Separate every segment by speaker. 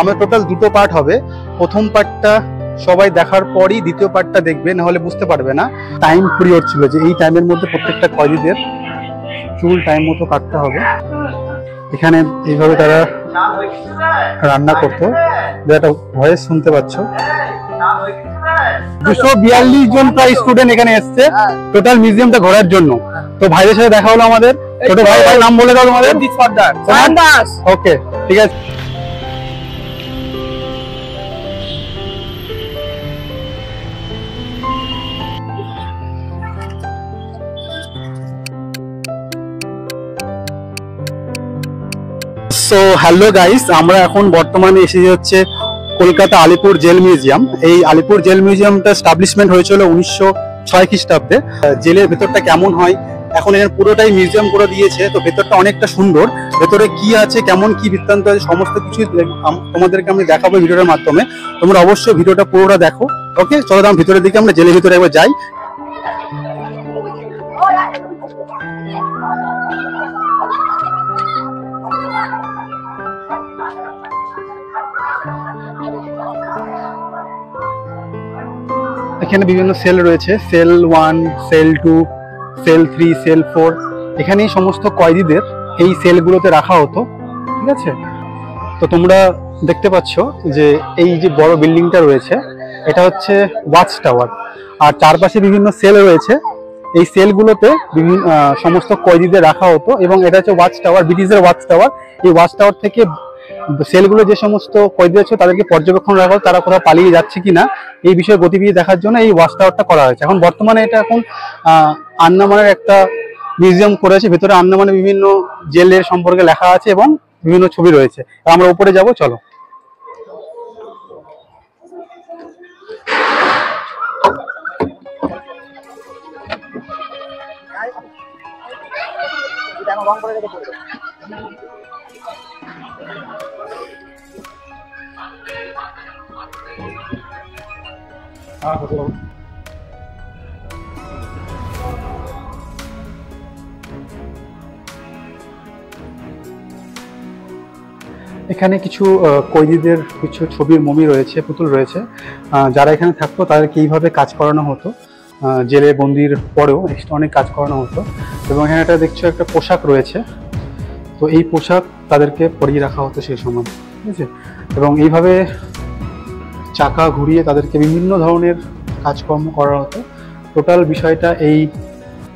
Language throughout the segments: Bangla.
Speaker 1: আমার টোটাল দুটো পার্ট হবে। প্রথম পার্টটা সবাই দেখার পরই দ্বিতীয় পার্টটা দেখবে, না হলে বুঝতে পারবে না। টাইম পিরিয়ড ছিল যে এই টাইমের মধ্যে প্রত্যেকটা কয়েদিদের চুল টাইম মতো কাটতে হবে। এখানে এইভাবে তারা রান্না করতো, যেটা ভয়েস শুনতে পাচ্ছ। 242 জন প্রায় স্টুডেন্ট এখানে এসছে টোটাল মিউজিয়ামটা ঘোরার জন্য। তো ভাইদের সাথে দেখা হলো আমাদের। ছোট ভাই, নাম বলে দাও তোমাদের। ওকে, ঠিক আছে। সো হ্যালো গাইস, আমরা এখন বর্তমানে এসে হচ্ছে কলকাতা আলিপুর জেল মিউজিয়াম। এই আলিপুর জেল মিউজিয়ামটা এস্টাবলিশমেন্ট হয়েছিল 1906 খ্রিস্টাব্দে। জেলের ভেতরটা কেমন হয়, এখন এখানে পুরোটাই মিউজিয়াম করে দিয়েছে। তো ভেতরটা অনেকটা সুন্দর, ভেতরে কি আছে, কেমন কি বৃত্তান্ত আছে, সমস্ত কিছু তোমাদেরকে আমি দেখাবো ভিডিওর মাধ্যমে। তোমরা অবশ্যই ভিডিওটা পুরোটা দেখো। ওকে, চলো দাম ভিতরের দিকে, আমরা জেলের ভিতরে একবার যাই। এখানে বিভিন্ন সেল রয়েছে, সেল 1, সেল 2, সেল 3, সেল 4। এখানেই সমস্ত কয়েদিদের এই সেলগুলোতে রাখা হতো, ঠিক আছে। তো তোমরা দেখতে পাচ্ছ যে এই যে বড় বিল্ডিংটা রয়েছে, এটা হচ্ছে ওয়াচ টাওয়ার। আর চারপাশে বিভিন্ন সেল রয়েছে। এই সেলগুলোতে বিভিন্ন সমস্ত কয়েদিদের রাখা হতো, এবং এটা হচ্ছে ওয়াচ টাওয়ার, ব্রিটিশের ওয়াচ টাওয়ার। এই ওয়াচ টাওয়ার থেকে সেলগুলো যে সমস্ত কয়েদি আছে তাদেরকে পর্যবেক্ষণ রাখা হতো, তারা কোথাও পালিয়ে যাচ্ছে কিনা এই বিষয়ে গতিবিধি দেখার জন্য এই ওয়াচ টাওয়ারটা করা হয়েছে। এখন বর্তমানে এটা এখন আন্দামানের একটা মিউজিয়াম করেছে। ভেতরে আন্দামানের বিভিন্ন জেলের সম্পর্কে লেখা আছে এবং বিভিন্ন ছবি রয়েছে। আমরা উপরে যাব, চলো। এখানে কিছু কয়েদিদের কিছু ছবির মমি রয়েছে, পুতুল রয়েছে। যারা এখানে থাকতো তাদেরকে এইভাবে কাজ করানো হতো। জেলে বন্দির পরেও অনেক কাজ করানো হতো। এবং এখানে একটা দেখছো একটা পোশাক রয়েছে, তো এই পোশাক তাদেরকে পরিয়ে রাখা হতো সেই সময়, ঠিক আছে। এবং এইভাবে চাকা ঘুরিয়ে তাদেরকে বিভিন্ন ধরনের কাজকর্ম করা হতো। টোটাল বিষয়টা এই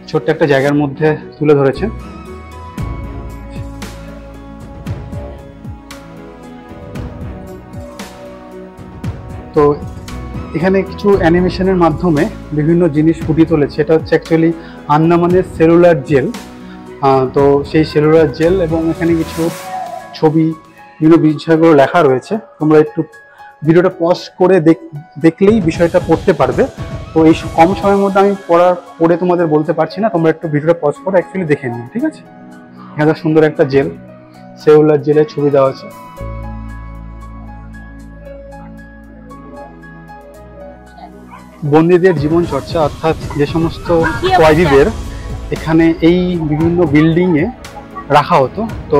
Speaker 1: ছোট্ট একটা জায়গার মধ্যে তুলে ধরেছে। তো এখানে কিছু অ্যানিমেশনের মাধ্যমে বিভিন্ন জিনিস ফুটিয়ে তুলেছে। এটা হচ্ছে অ্যাকচুয়ালি আন্দামানের সেলুলার জেল। তো সেই সেলুলার জেল, এবং এখানে কিছু ছবি, বিভিন্ন বিষয়গুলো লেখা রয়েছে। তোমরা একটু ভিডিওটা পজ করে দেখলেই বিষয়টা পড়তে পারবে। তো এই কম সময়ের মধ্যে আমি পড়ে তোমাদের বলতে পারছি না, তোমরা একটু ভিডিওটা পজ করে অ্যাকচুয়ালি দেখে নিও, ঠিক আছে। এখানে সুন্দর একটা জেল, সেলুলার জেলের ছবি দেওয়া আছে। বন্দীদের জীবন চর্চা, অর্থাৎ যে সমস্ত কয়েদিদের এখানে এই বিভিন্ন বিল্ডিংয়ে রাখা হতো। তো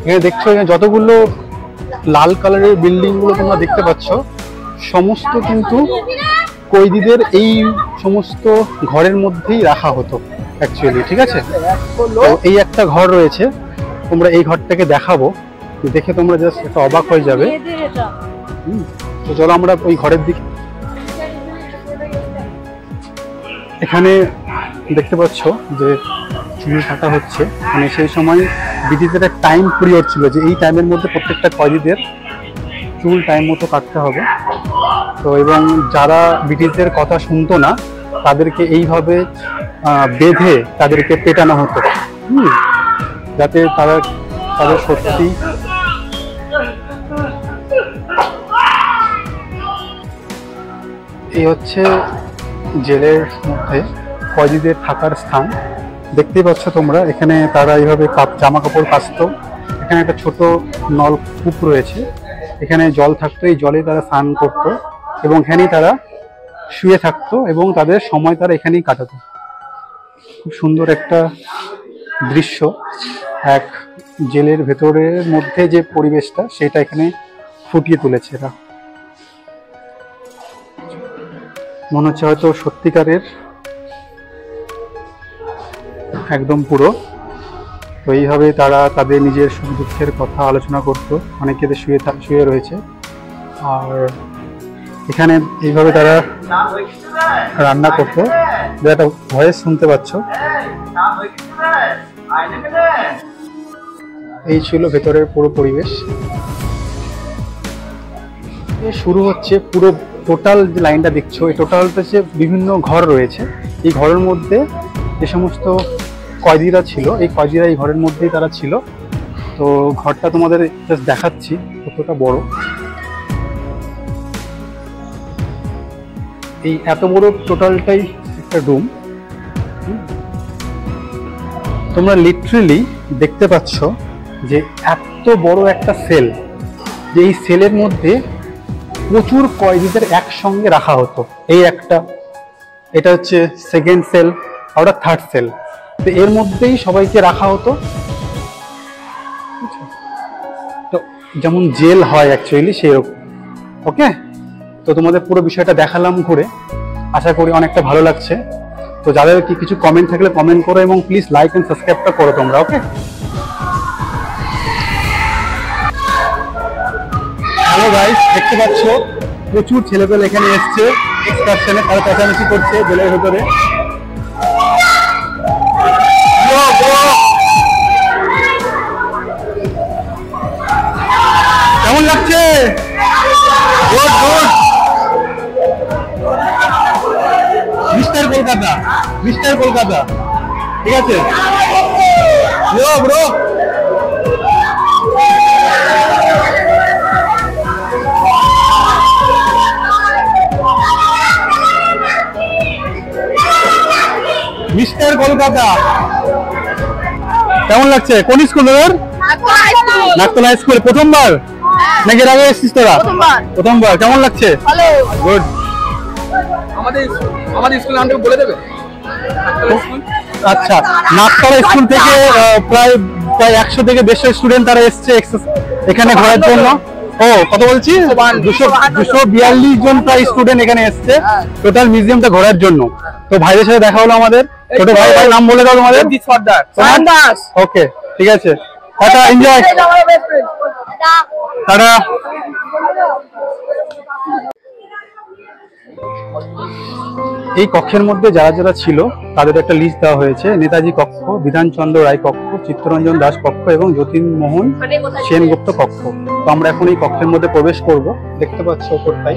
Speaker 1: এখানে দেখছো যতগুলো লাল কালারের বিল্ডিংগুলো তোমরা দেখতে পাচ্ছ, সমস্ত কিন্তু কয়েদিদের এই সমস্ত ঘরের মধ্যেই রাখা হতো অ্যাকচুয়ালি, ঠিক আছে। তো এই একটা ঘর রয়েছে, তোমরা এই ঘরটাকে দেখাবো, দেখে তোমরা জাস্ট একটা অবাক হয়ে যাবে। তো চলো আমরা ওই ঘরের দিকে। এখানে দেখতে পাচ্ছ যে চুল কাটা হচ্ছে, মানে সেই সময় ব্রিটিশদের একটা টাইম পিরিয়ড ছিল যে এই টাইমের মধ্যে প্রত্যেকটা কয়েদিদের চুল টাইম মতো কাটতে হবে। তো এবং যারা ব্রিটিশদের কথা শুনতো না তাদেরকে এইভাবে বেঁধে তাদেরকে পেটানো হতো, যাতে তাদের সত্যি এই হচ্ছে জেলের মধ্যে কয়েদিদের থাকার স্থান। দেখতেই পাচ্ছ তোমরা, এখানে তারা এইভাবে জামা কাপড় কাচতো। এখানে একটা ছোট নলকূপ রয়েছে, এখানে জল থাকতো, এই জলে তারা স্নান করতো এবং এখানেই তারা শুয়ে থাকতো এবং তাদের সময় তারা এখানেই কাটাতো। খুব সুন্দর একটা দৃশ্য, এক জেলের ভেতরের মধ্যে যে পরিবেশটা সেটা এখানে ফুটিয়ে তুলেছে এরা। মনে হচ্ছে হয়তো সত্যিকারের একদম পুরো। তো এইভাবে তারা তাদের নিজের সুখ দুঃখের কথা আলোচনা করতো, অনেকে শুয়ে রয়েছে। আর এখানে এইভাবে তারা রান্না করতো, যেটা ভয়েস শুনতে পাচ্ছ। এই ছিল ভেতরের পুরো পরিবেশ। শুরু হচ্ছে পুরো টোটাল যে লাইনটা দেখছো, এই টোটালটা হচ্ছে বিভিন্ন ঘর রয়েছে। এই ঘরের মধ্যে যে সমস্ত কয়েদিরা ছিল, এই কয়েদিরা এই ঘরের মধ্যেই তারা ছিল। তো ঘরটা তোমাদের জাস্ট দেখাচ্ছি কতটা বড়। এই এত বড় টোটালটাই একটা রুম। তোমরা লিটারেলি দেখতে পাচ্ছ যে এত বড় একটা সেল, যে এই সেলের মধ্যে প্রচুর কয়েদিদের একসঙ্গে রাখা হতো। এই একটা, এটা হচ্ছে সেকেন্ড সেল, আর ওটা থার্ড সেল। তো এর মধ্যেই সবাইকে রাখা হতো। তো যেমন জেল হয় অ্যাকচুয়ালি সেরকম। ওকে, তো তোমাদের পুরো বিষয়টা দেখালাম ঘুরে, আশা করি অনেকটা ভালো লাগছে। তো যাদের কি কিছু কমেন্ট থাকলে কমেন্ট করো, এবং প্লিজ লাইক এন্ড সাবস্ক্রাইবটা করো তোমরা। ওকে, হ্যালো গাইস, দেখতে পাচ্ছ প্রচুর ছেলেপেলে এখানে এসছে এক্সকারশনে, তারা চেঁচামেচি করছে জেলের ভেতরে। কেমন লাগছে? Good good. Mister Kolkata, mister Kolkata, ঠিক আছে ব্রো। মিস্টার কলকাতা, কেমন লাগছে? কোন স্কুল তোর? নাগতলা হাই স্কুল। প্রথমবার নাকি এর আগে এসেছিস তোরা? প্রথমবার। কেমন লাগছে? গুড।
Speaker 2: আমাদের স্কুল নামটা বলে দেবে?
Speaker 1: আচ্ছা, নাগতলা স্কুল থেকে প্রায় 100 থেকে 150 স্টুডেন্ট তারা এসছে এখানে ঘোরার জন্য। ও কত বলছি, 242 জন প্রায় স্টুডেন্ট এখানে এসছে টোটাল মিউজিয়ামটা ঘোরার জন্য। তো ভাইদের সাথে দেখা হলো আমাদের। ছোট ভাই, ভাই নাম বলে দাও তোমাদের। ওকে, ঠিক আছে, টাটা, এনজয়, টাটা। এই কক্ষের মধ্যে যারা যারা ছিল তাদের একটা লিস্ট দেওয়া হয়েছে। নেতাজি কক্ষ, বিধানচন্দ্র রায় কক্ষ, চিত্তরঞ্জন দাস কক্ষ এবং যতীনমোহন সেনগুপ্ত কক্ষ। তো আমরা এখন এই কক্ষের মধ্যে প্রবেশ করব। দেখতে পাচ্ছ ওপরটাই।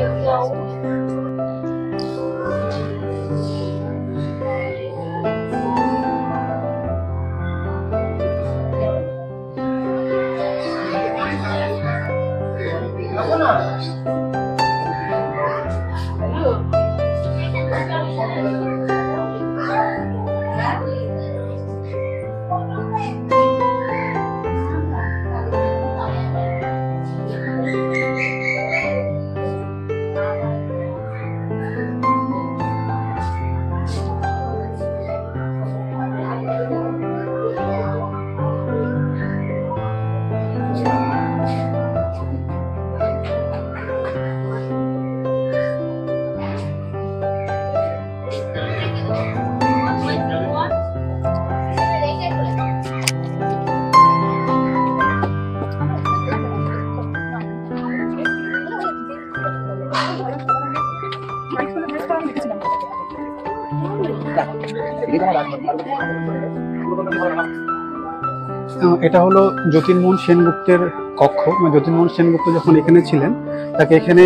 Speaker 1: এটা হলো যতীনমোহন সেনগুপ্তের কক্ষ। যতীনমোহন সেনগুপ্ত যখন এখানে ছিলেন তাকে এখানে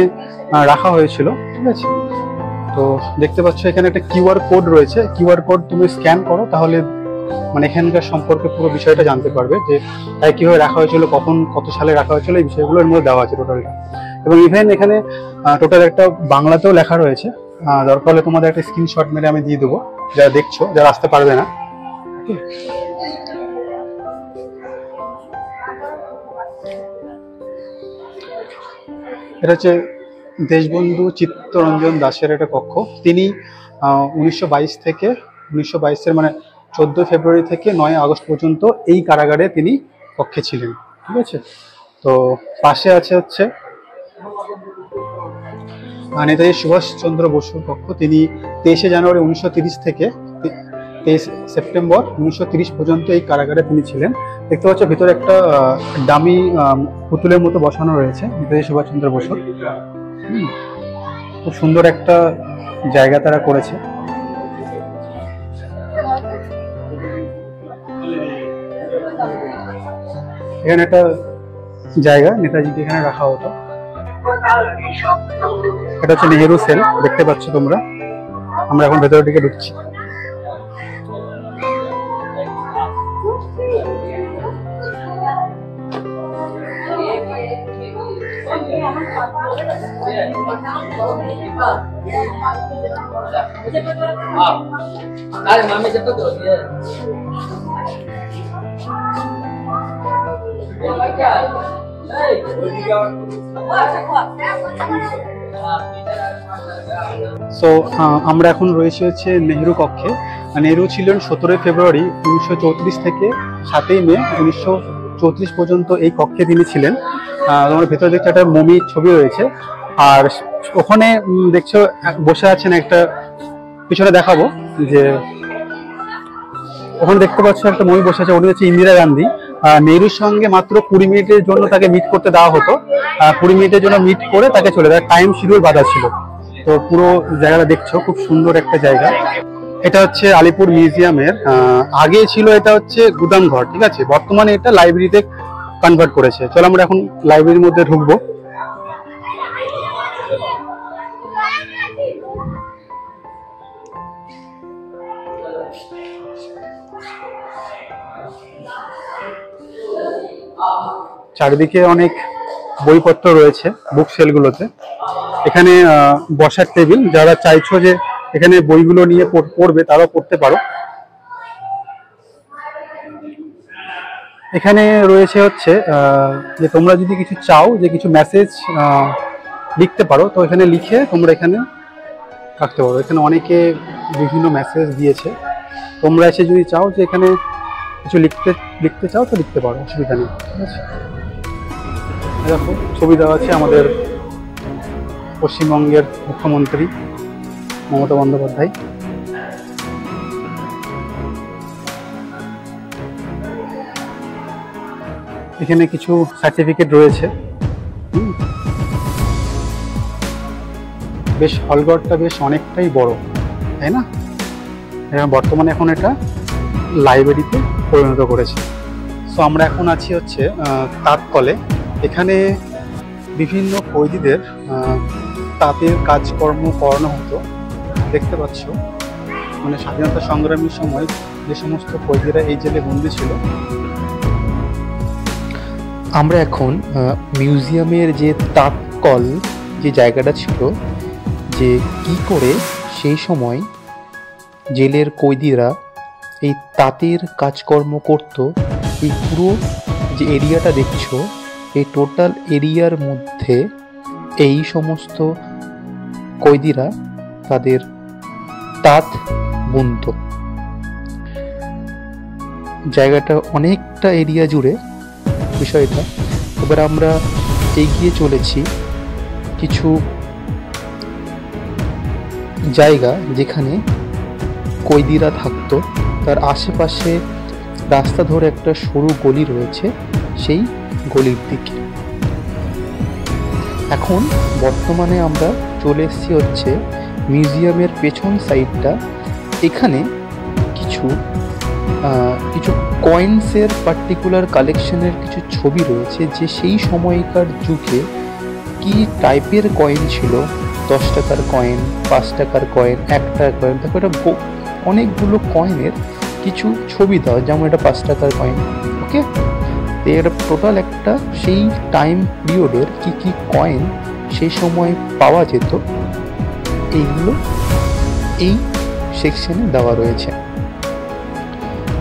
Speaker 1: রাখা হয়েছিল, ঠিক আছে। তো দেখতে পাচ্ছ এখানে একটা কিউআর কোড রয়েছে। কিউআর কোড তুমি স্ক্যান করো, তাহলে মানে এখানকার সম্পর্কে পুরো বিষয়টা জানতে পারবে, যে তাই কিভাবে রাখা হয়েছিল, কখন কত সালে রাখা হয়েছিল, এই বিষয়গুলোর মধ্যে দেওয়া আছে টোটালটা। এবং ইভেন এখানে টোটাল একটা বাংলাতেও লেখা রয়েছে। দরকার হলে তোমাদের একটা স্ক্রিনশট মেরে আমি দিয়ে দেবো, যারা দেখছো, যারা আসতে পারবে না। এটা হচ্ছে দেশবন্ধু চিত্তরঞ্জন দাসের একটা কক্ষ। তিনি 1922 থেকে 1922-এর মানে 14 ফেব্রুয়ারি থেকে 9 আগস্ট পর্যন্ত এই কারাগারে তিনি কক্ষে ছিলেন, ঠিক আছে। তো পাশে আছে হচ্ছে নেতাজি সুভাষচন্দ্র বসুর কক্ষ। তিনি 23শে জানুয়ারি 1930 থেকে 23 সেপ্টেম্বর 1930 পর্যন্ত এই কারাগারে তিনি ছিলেন। দেখতে পাচ্ছ ভিতরে একটা ডামি পুতুলের মতো বসানো রয়েছে নেতাজি সুভাষচন্দ্র বসুর। খুব সুন্দর একটা জায়গা তারা করেছে। এখানে একটা জায়গা নেতাজিকে এখানে রাখা হতো। এটা হচ্ছে নেহেরু সেল, দেখতে পাচ্ছ তোমরা। আমরা এখন ভেতরের দিকে ঢুকছি। আমরা এখন রয়েছে হচ্ছে নেহেরু কক্ষে। নেহেরু ছিলেন 17 ফেব্রুয়ারি 1934 থেকে 7 মে 1934 পর্যন্ত এই কক্ষে তিনি ছিলেন। তোমার ভেতরে দেখছো একটা মমির ছবি রয়েছে, আর ওখানে দেখছো বসে আছেন একটা, পিছনে দেখাবো যে ওখানে দেখতে পাচ্ছ একটা মমি বসে আছে, উনি হচ্ছে ইন্দিরা গান্ধী। নেহরুর সঙ্গে মাত্র 20 মিনিটের জন্য তাকে মিট করতে দেওয়া হতো। 20 মিনিটের জন্য মিট করে তাকে চলে যায়, টাইম শিডিউল বাঁধা ছিল। তো পুরো জায়গাটা দেখছো, খুব সুন্দর একটা জায়গা। এটা হচ্ছে আলিপুর মিউজিয়ামের, আগে ছিল এটা হচ্ছে গুদামঘর, ঠিক আছে। বর্তমানে এটা লাইব্রেরিতে কনভার্ট করেছে। চলো আমরা এখন লাইব্রেরির মধ্যে ঢুকবো। চারিদিকে অনেক বইপত্র রয়েছে বুক সেলগুলোতে। এখানে বসার টেবিল, যারা চাইছো যে এখানে বইগুলো নিয়ে পড়বে তারাও পড়তে পারো। এখানে রয়েছে হচ্ছে যে তোমরা যদি কিছু চাও, যে কিছু মেসেজ লিখতে পারো, তো এখানে লিখে তোমরা এখানে রাখতে পারো। এখানে অনেকে বিভিন্ন মেসেজ দিয়েছে, তোমরা এসে যদি চাও যে এখানে কিছু লিখতে চাও তো লিখতে পারো, অসুবিধা নেই, ঠিক আছে। দেখো ছবি দেওয়া আছে আমাদের পশ্চিমবঙ্গের মুখ্যমন্ত্রী মমতা বন্দ্যোপাধ্যায়। এখানে কিছু সার্টিফিকেট রয়েছে। বেশ হলঘরটা বেশ অনেকটাই বড়, তাই না? বর্তমানে এখন এটা লাইব্রেরিতে পরিণত করেছে। সো আমরা এখন আছি হচ্ছে তাঁতকলে। এখানে বিভিন্ন কয়েদিদের তাঁতের কাজকর্ম করানো হতো। দেখতে পাচ্ছ মানে স্বাধীনতা সংগ্রামের সময় যে সমস্ত কয়েদিরা এই জেলে বন্দী ছিল।
Speaker 2: আমরা এখন মিউজিয়ামের যে তাঁতকল যে জায়গাটা ছিল, যে কি করে সেই সময় জেলের কয়েদিরা এই তাঁতের কাজকর্ম করত, এই পুরো যে এরিয়াটা দেখছো, এই টোটাল এরিয়ার মধ্যে এই সমস্ত কয়েদিরা তাদের তাঁত বুনত। জায়গাটা অনেকটা এরিয়া জুড়ে বিষয়টা। এবার আমরা এগিয়ে চলেছি কিছু জায়গা যেখানে কয়েদিরা থাকতো, তার আশেপাশে রাস্তা ধরে একটা সরু গলি রয়েছে, সেই গলির দিকে। এখন বর্তমানে আমরা চলে এসেছি হচ্ছে মিউজিয়ামের পেছন সাইডটা। এখানে কিছু কয়েন্সের পার্টিকুলার কালেকশনের কিছু ছবি রয়েছে, যে সেই সময়কার যুগে কি টাইপের কয়েন ছিল। 10 টাকার কয়েন, 5 টাকার কয়েন, 1 টাকার কয়েন। দেখো এটা অনেকগুলো কয়েনের কিছু ছবি দেওয়া, যেমন এটা 5 টাকার কয়েন। ওকে, তো এটা টোটাল একটা সেই টাইম পিরিয়ডের কি কি কয়েন সেই সময় পাওয়া যেত, এইগুলো এই সেকশনে দেওয়া রয়েছে,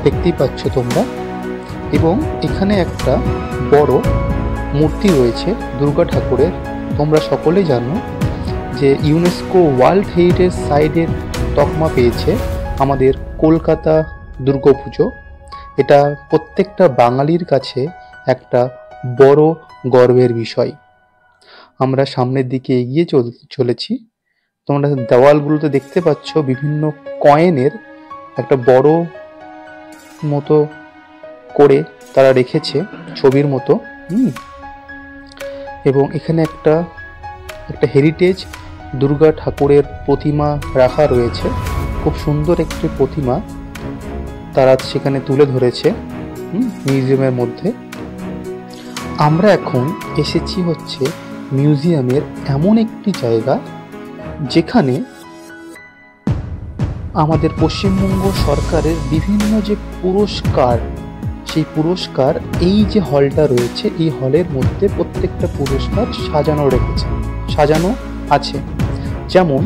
Speaker 2: দেখতেই পাচ্ছ তোমরা। এবং এখানে একটা বড় মূর্তি রয়েছে দুর্গা ঠাকুরের। তোমরা সকলেই জানো যে ইউনেস্কো ওয়ার্ল্ড হেরিটেজ সাইটের তকমা পেয়েছে আমাদের কলকাতা দুর্গাপুজো। এটা প্রত্যেকটা বাঙালির কাছে একটা বড় গর্বের বিষয়। আমরা সামনের দিকে এগিয়ে চলেছি। তোমরা দেওয়ালগুলোতে দেখতে পাচ্ছ বিভিন্ন কয়েনের একটা বড় মতো করে তারা রেখেছে ছবির মতো। এবং এখানে একটা হেরিটেজ দুর্গা ঠাকুরের প্রতিমা রাখা রয়েছে, খুব সুন্দর একটি প্রতিমা তারা সেখানে তুলে ধরেছে মিউজিয়ামের মধ্যে। আমরা এখন এসেছি হচ্ছে মিউজিয়ামের এমন একটি জায়গা যেখানে আমাদের পশ্চিমবঙ্গ সরকারের বিভিন্ন যে পুরস্কার, সেই পুরস্কার এই যে হলটা রয়েছে এই হলের মধ্যে প্রত্যেকটা পুরস্কার সাজানো আছে। যেমন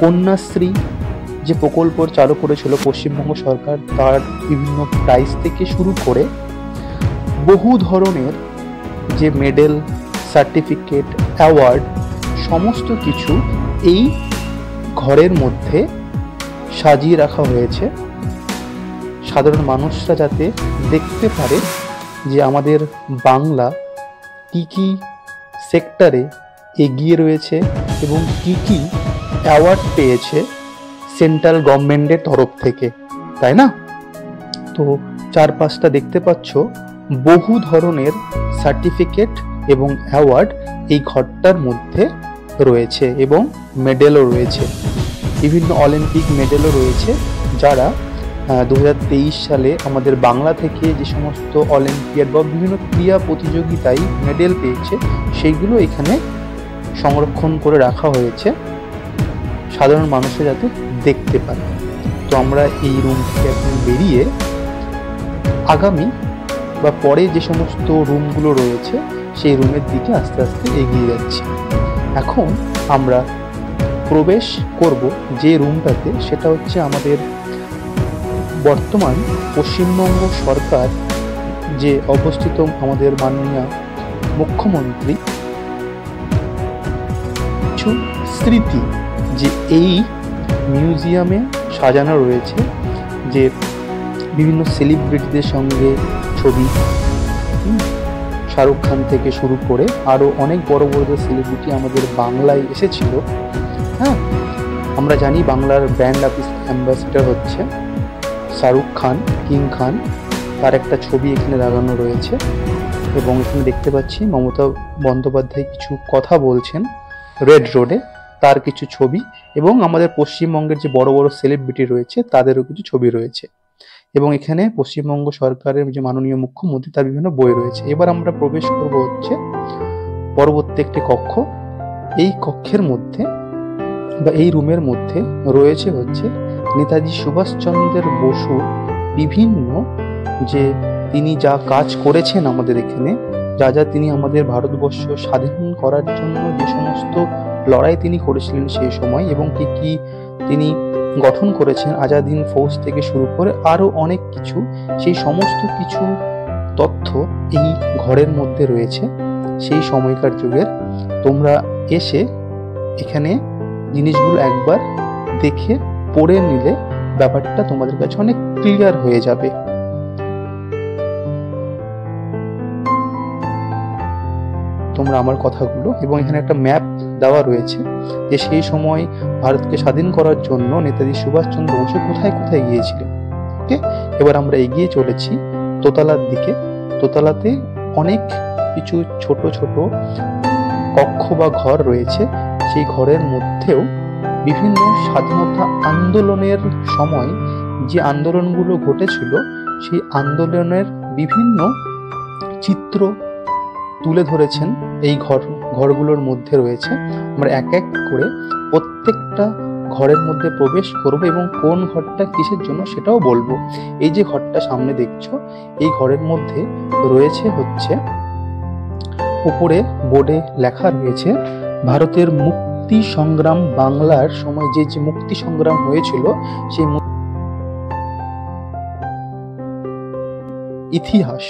Speaker 2: কন্যাশ্রী যে প্রকল্প চালু করেছিল পশ্চিমবঙ্গ সরকার, তার বিভিন্ন প্রাইজ থেকে শুরু করে বহু ধরনের যে মেডেল, সার্টিফিকেট, অ্যাওয়ার্ড সমস্ত কিছু এই ঘরের মধ্যে সাজিয়ে রাখা হয়েছে, সাধারণ মানুষরা যাতে দেখতে পারে যে আমাদের বাংলা কি কি সেক্টরে এগিয়ে রয়েছে এবং কি কি অ্যাওয়ার্ড পেয়েছে সেন্ট্রাল গভর্নমেন্টের তরফ থেকে, তাই না? তো চারপাশটা দেখতে পাচ্ছ বহু ধরনের সার্টিফিকেট এবং অ্যাওয়ার্ড এই ঘরটার মধ্যে রয়েছে এবং মেডেলও রয়েছে, বিভিন্ন অলিম্পিক মেডেলও রয়েছে। যারা 2023 সালে আমাদের বাংলা থেকে যে সমস্ত অলিম্পিয়াড বা বিভিন্ন ক্রীড়া প্রতিযোগিতায় মেডেল পেয়েছে সেইগুলো এখানে সংরক্ষণ করে রাখা হয়েছে সাধারণ মানুষের যাতে দেখতে পারে। তো আমরা এই রুম থেকে এখন বেরিয়ে আগামী বা পরে যে সমস্ত রুমগুলো রয়েছে সেই রুমের দিকে আস্তে আস্তে এগিয়ে যাচ্ছি। এখন আমরা প্রবেশ করব যে রুমটাতে, সেটা হচ্ছে আমাদের বর্তমান পশ্চিমবঙ্গ সরকার যে অবস্থিত আমাদের মাননীয় মুখ্যমন্ত্রী কিছু স্মৃতি যে এই মিউজিয়ামে সাজানো রয়েছে, যে বিভিন্ন সেলিব্রিটিদের সঙ্গে ছবি, শাহরুখ খান থেকে শুরু করে আরও অনেক বড় বড় যে সেলিব্রিটি আমাদের বাংলায় এসেছিল। হ্যাঁ, আমরা জানি বাংলার ব্র্যান্ড অ্যাম্বাসেডর হচ্ছে শাহরুখ খান, কিং খান, তার একটা ছবি এখানে লাগানো রয়েছে। এবং এখানে দেখতে পাচ্ছি মমতা বন্দ্যোপাধ্যায় কিছু কথা বলছেন রেড রোডে, তার কিছু ছবি, এবং আমাদের পশ্চিমবঙ্গের যে বড় বড় সেলিব্রিটি রয়েছে তাদেরও কিছু ছবি রয়েছে। এবং এখানে পশ্চিমবঙ্গ সরকারের যে মাননীয় মুখ্যমন্ত্রী তার বিভিন্ন বই রয়েছে। এবার আমরা প্রবেশ করব হচ্ছে পরবর্তী একটি কক্ষ। এই কক্ষের মধ্যে বা এই রুমের মধ্যে রয়েছে হচ্ছে নেতাজি সুভাষচন্দ্রের বসুর বিভিন্ন যে তিনি যা কাজ করেছেন আমাদের এখানে, যা যা তিনি আমাদের ভারতবর্ষ স্বাধীন করার জন্য যে সমস্ত লড়াই তিনি করেছিলেন সেই সময়, এবং কি কি তিনি গঠন করেছেন আজাদ হিন্দ ফৌজ থেকে শুরু করে আরো অনেক কিছু, সেই সমস্ত কিছু তথ্য এই ঘরের মধ্যে রয়েছে সেই সময়কার যুগের। তোমরা এসে এখানে জিনিসগুলো একবার দেখে পড়ে নিলে ব্যাপারটা তোমাদের কাছে অনেক ক্লিয়ার হয়ে যাবে। তোমরা আমার কথাগুলো, এবং এখানে একটা ম্যাপ দেওয়া রয়েছে যে সেই সময় ভারতকে স্বাধীন করার জন্য নেতাজি সুভাষচন্দ্র বসু কোথায় কোথায় গিয়েছিলেন। ওকে, এবার আমরা এগিয়ে চলেছি দোতলার দিকে। দোতলাতে অনেক কিছু ছোট ছোট কক্ষ বা ঘর রয়েছে। সেই ঘরের মধ্যেও বিভিন্ন স্বাধীনতা আন্দোলনের সময় যে আন্দোলনগুলো ঘটেছিল সেই আন্দোলনের বিভিন্ন চিত্র তুলে ধরেছেন এই ঘরগুলোর মধ্যে রয়েছে। আমরা এক এক করে প্রত্যেকটা ঘরের মধ্যে প্রবেশ করব এবং কোন ঘরটা কিসের জন্য সেটাও বলবো। এই যে ঘরটা সামনে দেখছো, এই ঘরের মধ্যে রয়েছে হচ্ছে উপরে বোর্ডে লেখা রয়েছে ভারতের মুক্তি সংগ্রাম, বাংলার সময় যে যে মুক্তি সংগ্রাম হয়েছিল সেই ইতিহাস,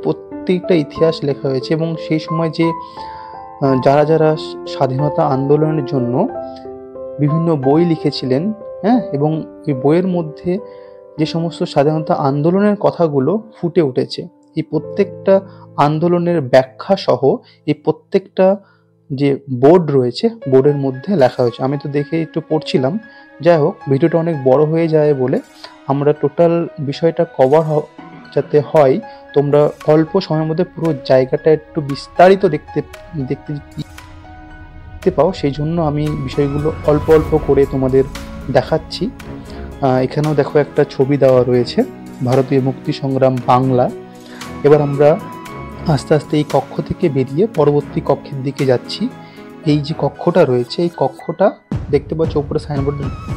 Speaker 2: প্রত্যেকটা ইতিহাস লেখা হয়েছে। এবং সেই সময় যে যারা যারা স্বাধীনতা আন্দোলনের জন্য বিভিন্ন বই লিখেছিলেন, হ্যাঁ, এবং এই বইয়ের মধ্যে যে সমস্ত স্বাধীনতা আন্দোলনের কথাগুলো ফুটে উঠেছে, এই প্রত্যেকটা আন্দোলনের ব্যাখ্যা সহ এই প্রত্যেকটা যে বোর্ড রয়েছে বোর্ডের মধ্যে লেখা হয়েছে। আমি তো দেখে একটু পড়ছিলাম। যাই হোক, ভিডিওটা অনেক বড় হয়ে যায় বলে আমরা টোটাল বিষয়টা কভার যাতে হয়, তোমরা অল্প সময়ের মধ্যে পুরো জায়গাটা একটু বিস্তারিত দেখতে দেখতে পাও, সেই জন্য আমি বিষয়গুলো অল্প অল্প করে তোমাদের দেখাচ্ছি। এখানেও দেখো একটা ছবি দেওয়া রয়েছে, ভারতীয় মুক্তি সংগ্রাম বাংলা। এবার আমরা আস্তে আস্তে এই কক্ষ থেকে বেরিয়ে পরবর্তী কক্ষের দিকে যাচ্ছি। এই যে কক্ষটা রয়েছে, এই কক্ষটা দেখতে পাচ্ছ উপরে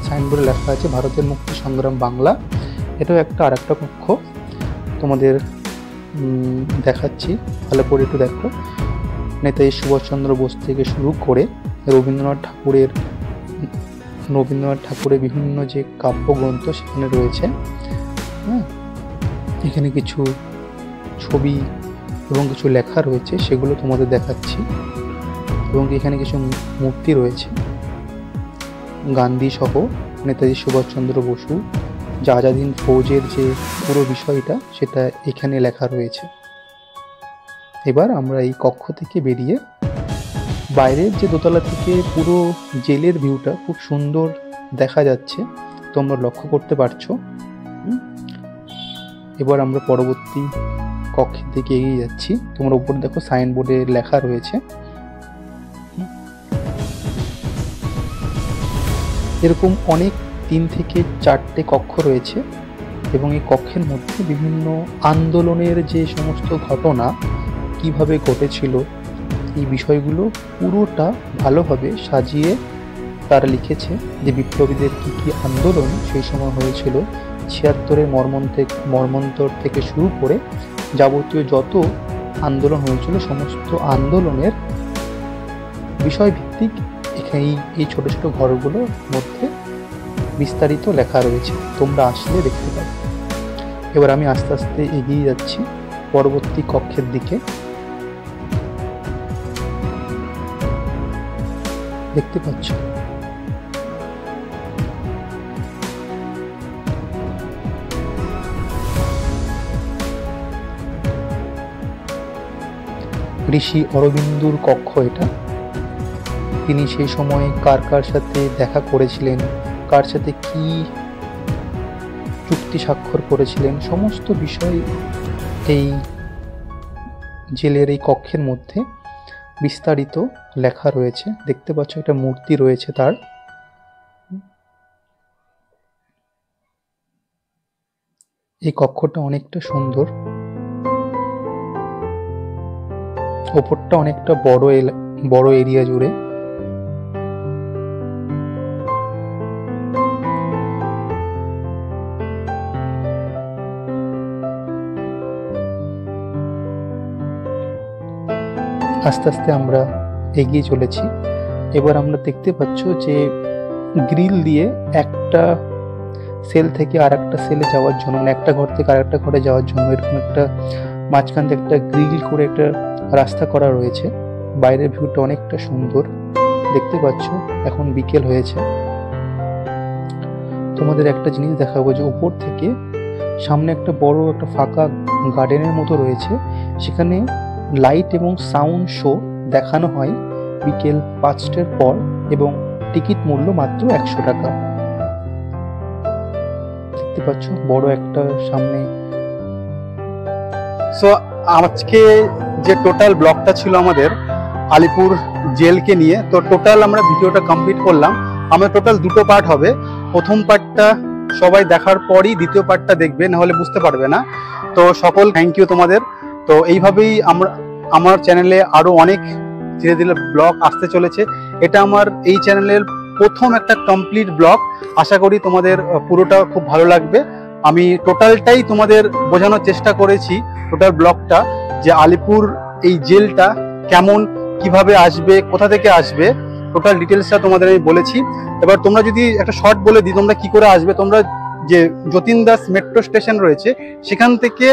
Speaker 2: সাইনবোর্ডে লেখা আছে ভারতের মুক্তি সংগ্রাম বাংলা। এটাও একটা আর একটা কক্ষ তোমাদের দেখাচ্ছি, ভালো করে একটু দেখো। নেতাজি সুভাষচন্দ্র বোস থেকে শুরু করে রবীন্দ্রনাথ ঠাকুরের বিভিন্ন যে কাব্যগ্রন্থ সেখানে রয়েছে। হ্যাঁ, এখানে কিছু ছবি এবং কিছু লেখা রয়েছে, সেগুলো তোমাদের দেখাচ্ছি। এবং এখানে কিছু মূর্তি রয়েছে, গান্ধী সহ নেতাজি সুভাষচন্দ্র বসু, যে আজাদ হিন্দ ফৌজের যে পুরো বিষয়টা সেটা এখানে লেখা রয়েছে। এবার আমরা এই কক্ষ থেকে বেরিয়ে বাইরের যে দোতলা থেকে পুরো জেলের ভিউটা খুব সুন্দর দেখা যাচ্ছে, তোমরা লক্ষ্য করতে পারছো। এবার আমরা পরবর্তী কক্ষের দিকে এগিয়ে যাচ্ছি। তোমরা উপরে দেখো সাইনবোর্ডে লেখা রয়েছে। এরকম অনেক 3 থেকে 4টে কক্ষ রয়েছে এবং এই কক্ষের মধ্যে বিভিন্ন আন্দোলনের যে সমস্ত ঘটনা কিভাবে ঘটেছিল এই বিষয়গুলো পুরোটা ভালোভাবে সাজিয়ে তারা লিখেছে, যে বিপ্লবীদের কি কি আন্দোলন সেই সময় হয়েছিল, 76-এর মর্মন্তর থেকে শুরু করে যাবতীয় যত আন্দোলন হয়েছিল সমস্ত আন্দোলনের বিষয়ভিত্তিক এখানে এই ছোট ছোট ঘরগুলোর মধ্যে বিস্তারিত লেখা রয়েছে, তোমরা আসলে দেখতে পাবে। এবার আমি আস্তে আস্তে এগিয়ে যাচ্ছি পরবর্তী কক্ষের দিকে। দেখতে পাচ্ছ ঋষি অরবিন্দুর কক্ষ এটা। তিনি সেই সময় কার কার সাথে দেখা করেছিলেন, কার সাথে কি চুক্তি স্বাক্ষর করেছিলেন, সমস্ত বিষয় এই জেলের এই কক্ষের মধ্যে বিস্তারিত লেখা রয়েছে। দেখতে পাচ্ছ একটা মূর্তি রয়েছে তার। এই কক্ষটা অনেকটা সুন্দর, ওপরটা অনেকটা বড় এরিয়া জুড়ে। আস্তে আস্তে আমরা এগিয়ে চলেছি। এবার আমরা দেখতে পাচ্ছ যে গ্রিল দিয়ে একটা সেল থেকে আর একটা সেলে যাওয়ার জন্য, মানে একটা ঘর থেকে আর একটা ঘরে যাওয়ার জন্য এরকম একটা মাঝখান থেকে একটা গ্রিল করে একটা রাস্তা করা রয়েছে। বাইরের ভিউটা অনেকটা সুন্দর দেখতে পাচ্ছ। এখন বিকেল হয়েছে। তোমাদের একটা জিনিস দেখাবো, যে উপর থেকে সামনে একটা বড় একটা ফাঁকা গার্ডেনের মতো রয়েছে, সেখানে লাইট এবং সাউন্ড শো দেখানো হয় বিকেল 5টার পর এবং টিকিট মূল্য মাত্র 100 টাকা। দেখতে পাচ্ছ বড় একটা সামনে।
Speaker 1: সো আজকে যে টোটাল ব্লগটা ছিল আমাদের আলিপুর জেলকে নিয়ে, তো টোটাল আমরা ভিডিওটা কমপ্লিট করলাম। আমার টোটাল 2টো পার্ট হবে। প্রথম পার্টটা সবাই দেখার পরই দ্বিতীয় পার্টটা দেখবে, না হলে বুঝতে পারবে না। তো সকল থ্যাংক ইউ তোমাদের। তো এইভাবেই আমার চ্যানেলে আরো অনেক ধীরে ধীরে ব্লগ আসতে চলেছে। এটা আমার এই চ্যানেলের প্রথম একটা কমপ্লিট ব্লগ। আশা করি তোমাদের পুরোটা খুব ভালো লাগবে। আমি টোটালটাই তোমাদের বোঝানোর চেষ্টা করেছি, টোটাল ব্লগটা, যে আলিপুর এই জেলটা কেমন, কিভাবে আসবে, কোথা থেকে আসবে, টোটাল ডিটেলসটা তোমাদের আমি বলেছি। এবার তোমরা যদি একটা শর্ট বলে দিই তোমরা কি করে আসবে, তোমরা যে যতীন দাস মেট্রো স্টেশন রয়েছে সেখান থেকে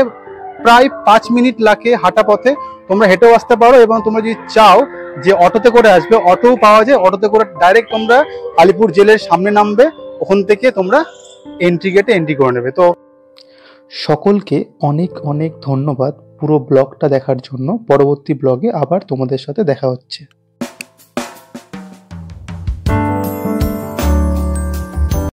Speaker 1: প্রায় 5 মিনিট লাগে হাঁটা পথে, তোমরা হেঁটেও আসতে পারো। এবং তোমরা যদি চাও যে অটোতে করে আসবে, অটোও পাওয়া যায়। অটোতে করে ডাইরেক্ট তোমরা আলিপুর জেলের সামনে নামবে, ওখান থেকে তোমরা এন্ট্রি গেটে এন্ট্রি করে নেবে। তো
Speaker 2: সকলকে অনেক অনেক ধন্যবাদ পুরো ব্লগটা দেখার জন্য। পরবর্তী ব্লগে আবার তোমাদের সাথে দেখা হচ্ছে।